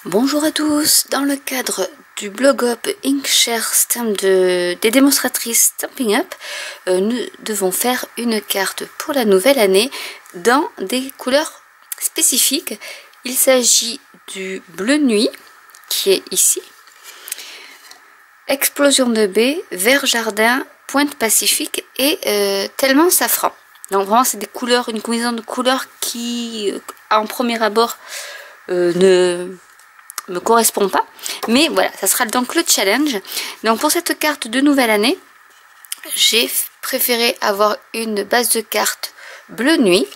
Bonjour à tous, dans le cadre du blog up Inkshare Stamp des démonstratrices Stampin' Up, nous devons faire une carte pour la nouvelle année dans des couleurs spécifiques. Il s'agit du bleu nuit qui est ici, explosion de baie, vert jardin, pointe pacifique et tellement safran. Donc vraiment c'est des couleurs, une combinaison de couleurs qui en premier abord ne me correspond pas, mais voilà, ça sera donc le challenge. Donc pour cette carte de nouvelle année, j'ai préféré avoir une base de carte bleu nuit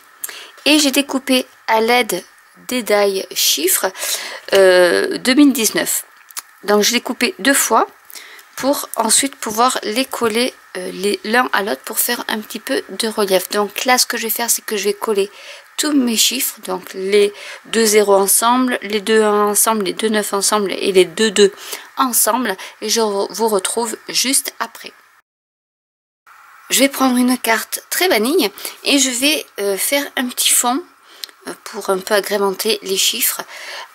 et j'ai découpé à l'aide des die chiffres 2019. Donc je l'ai coupé deux fois pour ensuite pouvoir les coller l'un à l'autre pour faire un petit peu de relief. Donc là ce que je vais faire, c'est que je vais coller tous mes chiffres, donc les deux 0 ensemble, les deux 1 ensemble, les deux 9 ensemble et les deux 2 ensemble, et je vous retrouve juste après. Je vais prendre une carte très vanille et je vais faire un petit fond pour un peu agrémenter les chiffres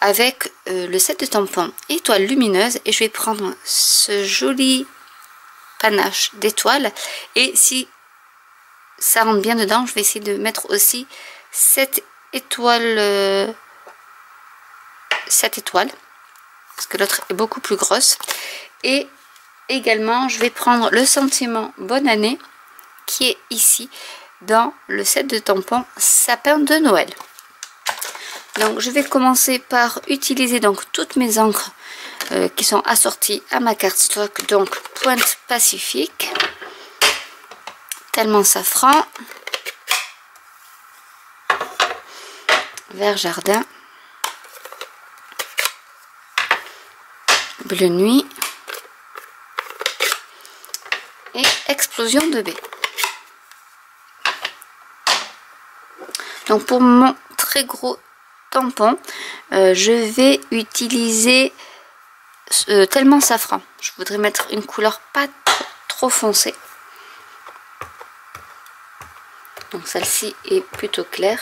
avec le set de tampons étoiles lumineuses, et je vais prendre ce joli panache d'étoiles, et si ça rentre bien dedans, je vais essayer de mettre aussi 7 étoiles, parce que l'autre est beaucoup plus grosse. Et également je vais prendre le sentiment bonne année qui est ici dans le set de tampons sapin de Noël. Donc je vais commencer par utiliser donc toutes mes encres qui sont assorties à ma carte stock. Donc pointe pacifique, tellement safran, vert jardin, bleu nuit et explosion de baie. Donc pour mon très gros tampon, je vais utiliser tellement safran. Je voudrais mettre une couleur pas trop foncée. Donc celle-ci est plutôt claire.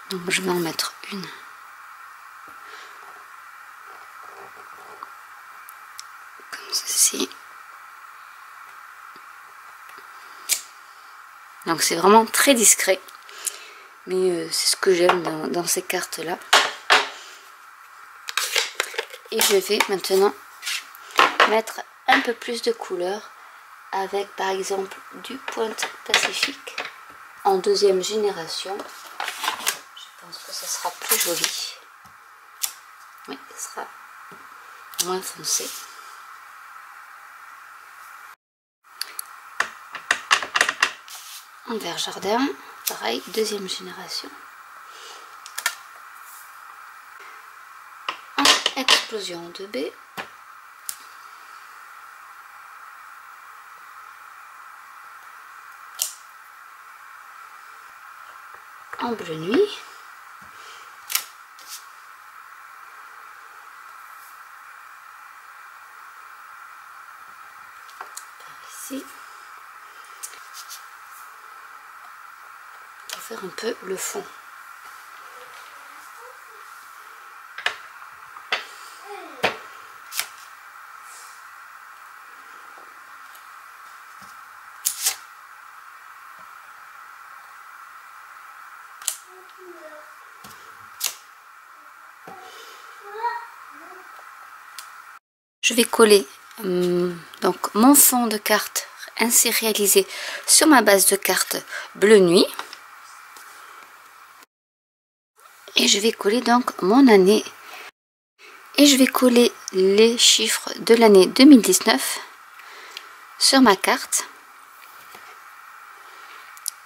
Donc je vais en mettre une. Comme ceci. Donc c'est vraiment très discret. Mais c'est ce que j'aime dans ces cartes-là. Et je vais maintenant mettre un peu plus de couleur avec par exemple du pointe pacifique en deuxième génération. Je pense que ça sera plus joli. Oui, ça sera moins foncé. En vert jardin, pareil, deuxième génération. En explosion de baie. En bleu nuit. Ici, pour faire un peu le fond. Je vais coller donc mon fond de carte ainsi réalisé sur ma base de carte bleu nuit, et je vais coller donc mon année, et je vais coller les chiffres de l'année 2019 sur ma carte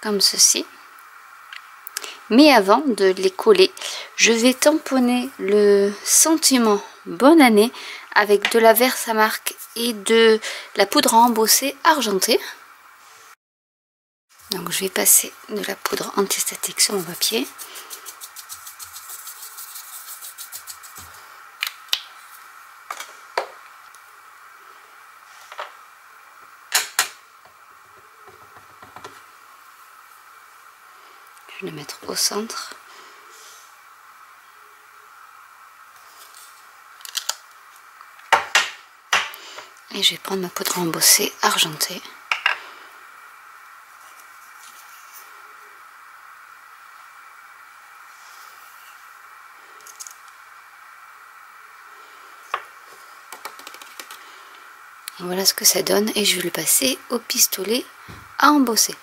comme ceci. Mais avant de les coller, je vais tamponner le sentiment bonne année avec de la Versamark et de la poudre à embosser argentée. Donc je vais passer de la poudre antistatique sur mon papier. Je vais le mettre au centre. Et je vais prendre ma poudre embossée argentée. Voilà ce que ça donne et je vais le passer au pistolet à embosser.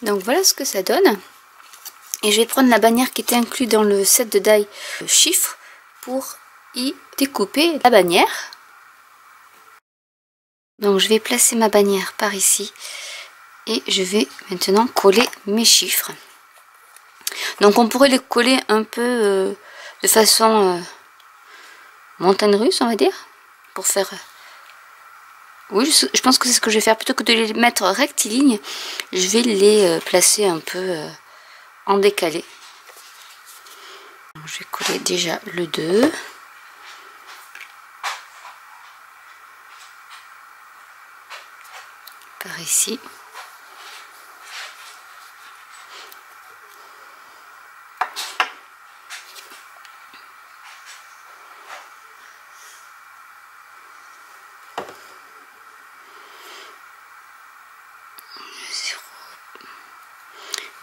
Donc voilà ce que ça donne. Et je vais prendre la bannière qui était inclue dans le set de die chiffres pour y découper la bannière. Donc je vais placer ma bannière par ici et je vais maintenant coller mes chiffres. Donc on pourrait les coller un peu de façon montagne russe, on va dire, pour faire... Oui, je pense que c'est ce que je vais faire. Plutôt que de les mettre rectilignes, je vais les placer un peu en décalé. Donc, je vais coller déjà le 2. Par ici.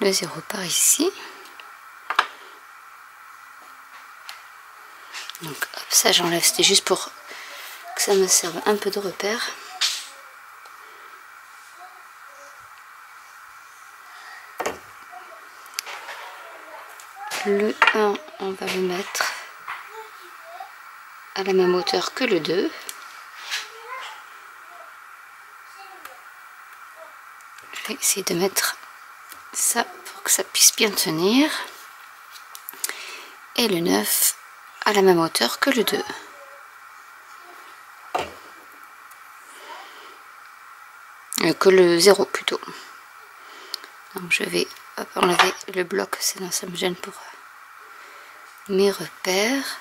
Le 0 par ici. Donc hop, ça j'enlève, c'était juste pour que ça me serve un peu de repère. Le 1, on va le mettre à la même hauteur que le 2. Je vais essayer de mettre ça pour que ça puisse bien tenir. Et le 9 à la même hauteur que le 2. Que le 0 plutôt. Donc je vais enlever le bloc, sinon ça me gêne pour mes repères.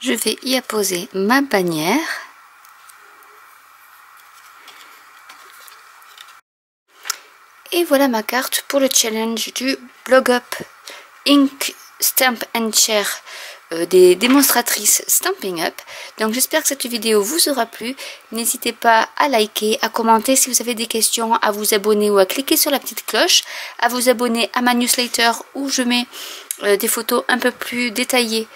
Je vais y apposer ma bannière. Et voilà ma carte pour le challenge du Blog Up Ink Stamp and Share des démonstratrices Stampin' Up. Donc j'espère que cette vidéo vous aura plu. N'hésitez pas à liker, à commenter si vous avez des questions, à vous abonner ou à cliquer sur la petite cloche, à vous abonner à ma newsletter où je mets des photos un peu plus détaillées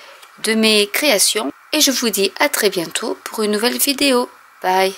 de mes créations. Et je vous dis à très bientôt pour une nouvelle vidéo. Bye!